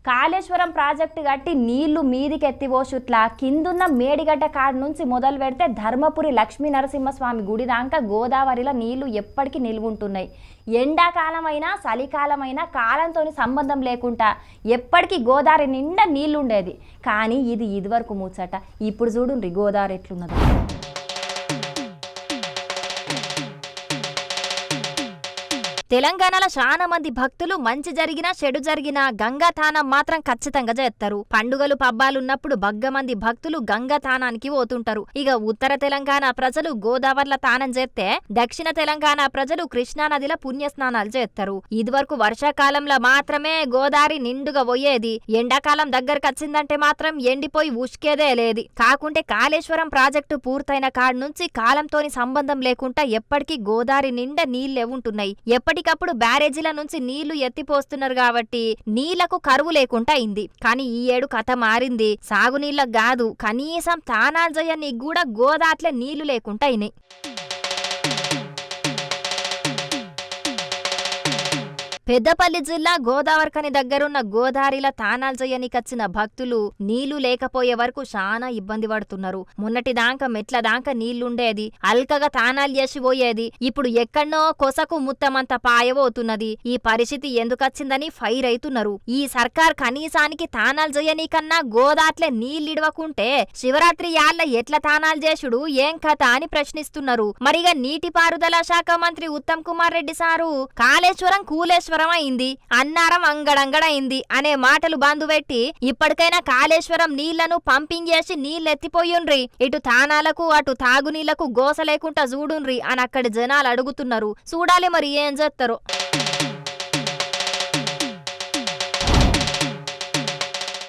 Kaleshwaram project కట్టి నీళ్లు మీదికి ఎత్తిపోసుట్లా కిందున్న మేడిగడ్డ కాడ నుంచి మొదలు పెడితే ధర్మపురి లక్ష్మీ నరసింహస్వామి గుడి దాకా గోదావరిలో నీళ్లు ఎప్పటికీ నిలువుంటున్నాయి. ఎండాకాలమైనా చలికాలమైనా కాలంతో సంబంధం లేకుండా ఎప్పటికీ గోదావరి నిండా నీళ్లుండేది. కానీ ఇది ఇదివరకు ముచ్చట. ఇప్పుడు చూడుండ్రి గోదావరి ఎట్లున్నదో. తెలంగాణలో చాలా మంది భక్తులు మంచి జరిగినా చెడు జరిగినా గంగా తానం మాత్రం ఖచ్చితంగా చేస్తారు. పండుగలు పబ్బాలున్నప్పుడు బగ్గమంది భక్తులు గంగా తానానికి పోతుంటారు. ఇక ఉత్తర తెలంగాణ ప్రజలు గోదావరిలో తానం చేస్తే దక్షిణ తెలంగాణ ప్రజలు కృష్ణానదిలో పుణ్యస్నానాలు చేస్తారు. ఇదివరకు వర్షాకాలంలో మాత్రమే గోదావరి నిండుగా పోయేది. ఎండాకాలం దగ్గరకు వచ్చిందంటే మాత్రం ఎండిపోయి ఉష్కేదే లేదు. కాకుంటే కాళేశ్వరం ప్రాజెక్టు పూర్తయిన కాడ నుంచి కాలంతోని సంబంధం లేకుండా ఎప్పటికీ గోదావరి నిండా నీళ్లే ఉంటున్నాయి. ఎప్పటికప్పుడు బ్యారేజీల నుంచి నీళ్లు ఎత్తిపోస్తున్నారు కాబట్టి నీళ్లకు కరువు లేకుండా అయింది. కానీ ఈ ఏడు కథ మారింది. సాగునీళ్ళకు కాదు, కనీసం తానాలు చేయనీకి కూడా గోదాట్లే నీళ్లు లేకుండా అయినాయి. పెద్దపల్లి జిల్లా గోదావరికని దగ్గరున్న గోదావరిలో తానాలు చేయనికచ్చిన భక్తులు నీళ్లు లేకపోయే వరకు చాలా ఇబ్బంది పడుతున్నారు. మొన్నటిదాకా మెట్ల దాకా నీళ్లుండేది, అల్కగా తానాలు చేసి పోయేది. ఇప్పుడు ఎక్కడనో కొసకు ముత్తమంత పాయబోతున్నది. ఈ పరిస్థితి ఎందుకచ్చిందని ఫైర్ అవుతున్నారు. ఈ సర్కార్ కనీసానికి తానాలు చేయనీకన్నా గోదాట్లే నీళ్లిడవకుంటే శివరాత్రి యాళ్ల ఎట్ల తానాలు చేసుడు ఏం కథ అని ప్రశ్నిస్తున్నారు. మరిగా నీటిపారుదల శాఖ మంత్రి ఉత్తమ్ కుమార్ రెడ్డి సారు కాళేశ్వరం కూలేశ్వరం అయింది, అన్నారం అంగడంగడైంది అనే మాటలు బందుపెట్టి ఇప్పటికైనా కాళేశ్వరం నీళ్లను పంపింగ్ చేసి నీళ్లెత్తిపోయుండ్రి, ఇటు తానాలకు అటు తాగునీళ్లకు గోస లేకుండా చూడుండ్రి అని అక్కడి జనాలు అడుగుతున్నారు. చూడాలి మరి ఏం చేస్తారో.